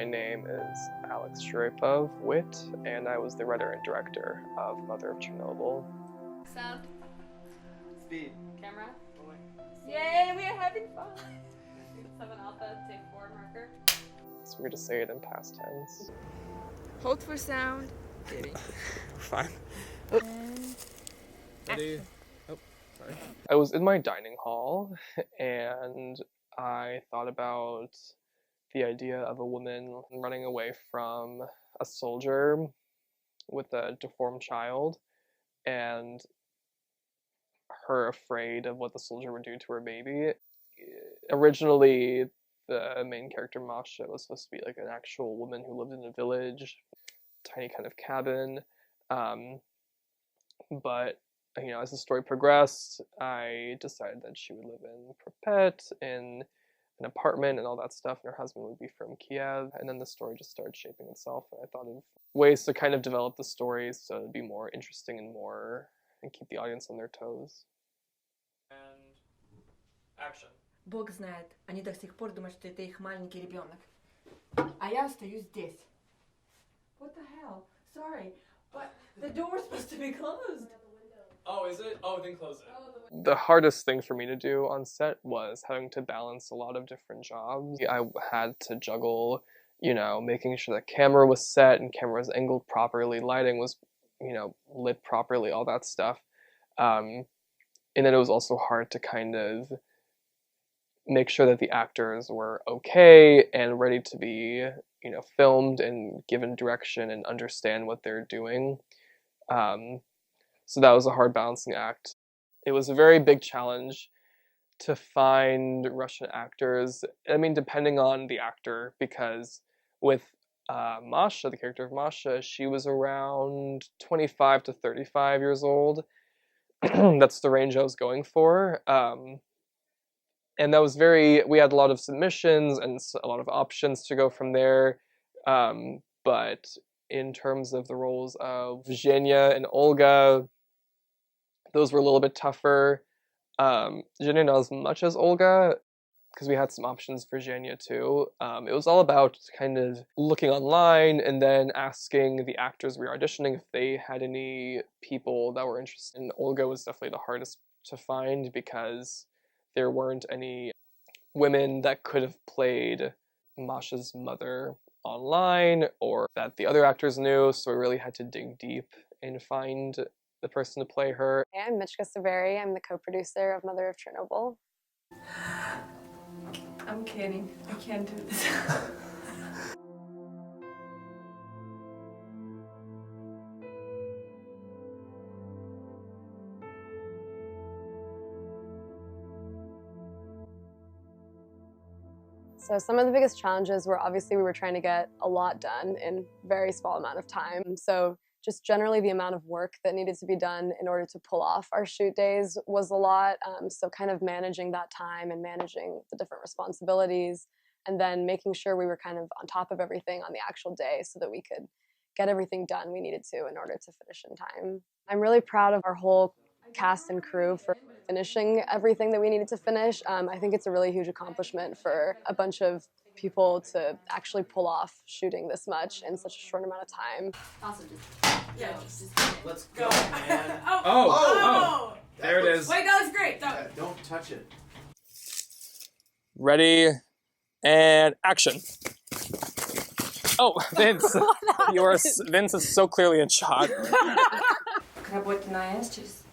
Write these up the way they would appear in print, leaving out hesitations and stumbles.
My name is Alex Sharipov Witt, and I was the writer and director of Mother of Chernobyl. Sound. Speed. Camera. Yay, we are having fun! 7 Alpha, take 4 marker. It's weird to say it in past tense. Hold for sound. Kidding. Fine. And Ready? Oh, sorry. I was in my dining hall, and I thought about the idea of a woman running away from a soldier with a deformed child, and her afraid of what the soldier would do to her baby. Originally, the main character, Masha, was supposed to be like an actual woman who lived in a village, tiny kind of cabin. But as the story progressed, I decided that she would live in Pripyat, in an apartment and all that stuff, and her husband would be from Kiev. And then the story just started shaping itself, and I thought of ways to kind of develop the stories so it'd be more interesting and keep the audience on their toes. And action. Бог знает, они до сих пор думают, что это их маленький ребенок. А я остаюсь здесь. What the hell? Sorry, but the door's supposed to be closed. Oh, is it? Oh, then close it. The hardest thing for me to do on set was having to balance a lot of different jobs. I had to juggle, making sure the camera was set and camera was angled properly, lighting was, lit properly, all that stuff. And then it was also hard to kind of make sure that the actors were okay and ready to be, filmed and given direction and understand what they're doing. So that was a hard balancing act. It was a very big challenge to find Russian actors. I mean, depending on the actor, because with Masha, the character of Masha, she was around 25 to 35 years old. That's the range I was going for. And that was we had a lot of submissions and a lot of options to go from there. But in terms of the roles of Zhenya and Olga, those were a little bit tougher. Zhenya not as much as Olga, because we had some options for Zhenya too. It was all about kind of looking online and then asking the actors we were auditioning if they had any people that were interested. And Olga was definitely the hardest to find because there weren't any women that could have played Masha's mother online or that the other actors knew, so we really had to dig deep and find the person to play her. Hey, I'm Michka Saveri. I'm the co-producer of Mother of Chernobyl. I'm kidding. I can't do this. So some of the biggest challenges were obviously we were trying to get a lot done in a very small amount of time. So just generally the amount of work that needed to be done in order to pull off our shoot days was a lot. So kind of managing that time and managing the different responsibilities and then making sure we were kind of on top of everything on the actual day so that we could get everything done we needed to in order to finish in time. I'm really proud of our whole cast and crew for finishing everything that we needed to finish. I think it's a really huge accomplishment for a bunch of people to actually pull off shooting this much in such a short amount of time. Also just Let's go, man. Oh! There it is. Wait, that was great. Don't touch it. Ready, and action. Oh, Vince, Vince is so clearly in shot. К работе на АЭС через...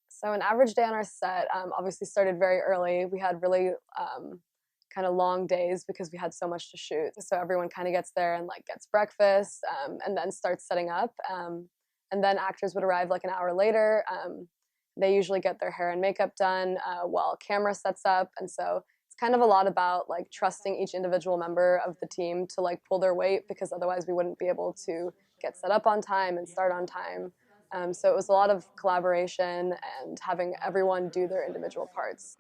So an average day on our set obviously started very early. We had really kind of long days because we had so much to shoot. So everyone kind of gets there and gets breakfast and then starts setting up. And then actors would arrive an hour later. They usually get their hair and makeup done while camera sets up. And so it's kind of a lot about trusting each individual member of the team to pull their weight, because otherwise we wouldn't be able to get set up on time and start on time. So it was a lot of collaboration and having everyone do their individual parts.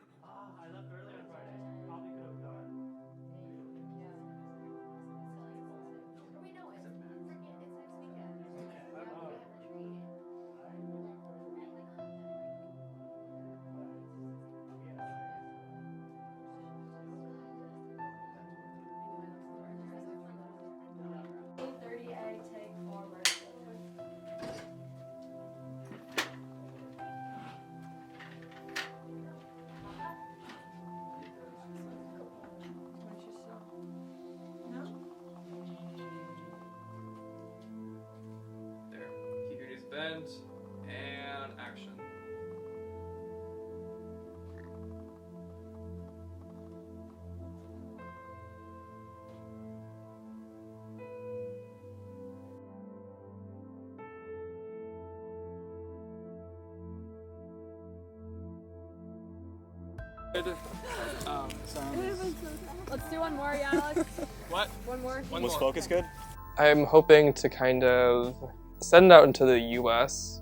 moment, and action. Let's do one more, yeah, Alex. What? One more. Was focus good? I'm hoping to kind of send it out into the US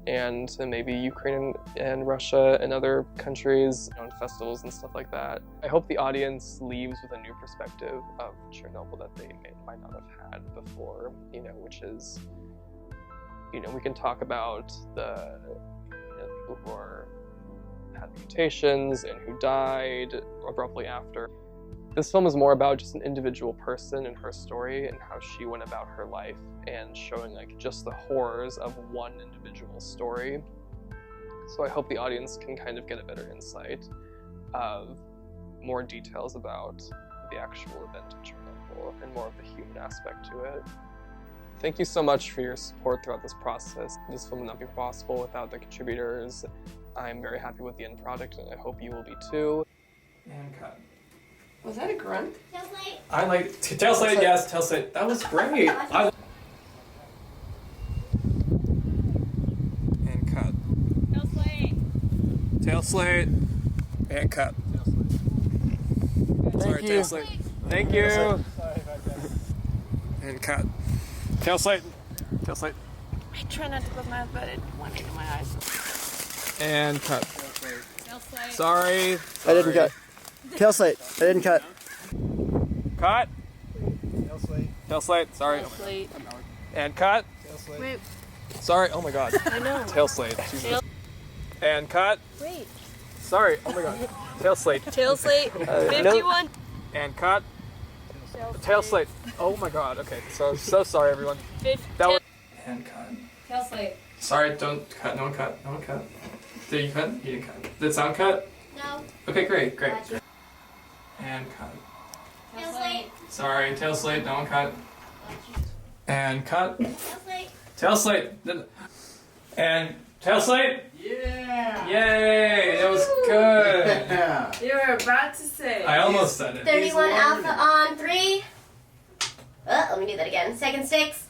and to maybe Ukraine and Russia and other countries on festivals and stuff like that. I hope the audience leaves with a new perspective of Chernobyl that they might not have had before, which is, we can talk about the people who had mutations and who died abruptly after. This film is more about just an individual person and her story and how she went about her life and showing just the horrors of one individual story. So I hope the audience can kind of get a better insight of more details about the actual event of Chernobyl and more of the human aspect to it. Thank you so much for your support throughout this process. This film would not be possible without the contributors. I'm very happy with the end product and I hope you will be too. And cut. Was that a grunt? I like tail slate. Yes, tail slate. That was great. And cut. Tail slate. Tail slate. And cut. Sorry, tail slate. Thank you. And cut. Tail slate. Tail slate. I try not to close my eyes, but it went into my eyes. And cut. Tail slate. Sorry. I didn't cut. Tail slate. I didn't cut. Cut. Tail slate. Tail slate. Sorry. Tail slate. And cut. Tail slate. Wait, Sorry. Oh my god. I know. Tail slate. Jesus. And cut. Wait. Sorry. Oh my god. Tail slate. Tail slate. 51. And cut. Tail slate. Oh my god. Okay. So sorry everyone. That was. And cut. Tail slate. Sorry. Don't cut. No one cut. No one cut. Did you cut? You didn't cut. Did sound cut? No. Okay. Great. Great. Gotcha. And cut. Tail slate. Sorry. Tail slate. No one cut. And cut. Tail slate. Tail slate. And tail slate. Yeah. Yay! That was good. Yeah. You were about to say. I almost said it. 31 alpha on 3. Let me do that again. Second sticks.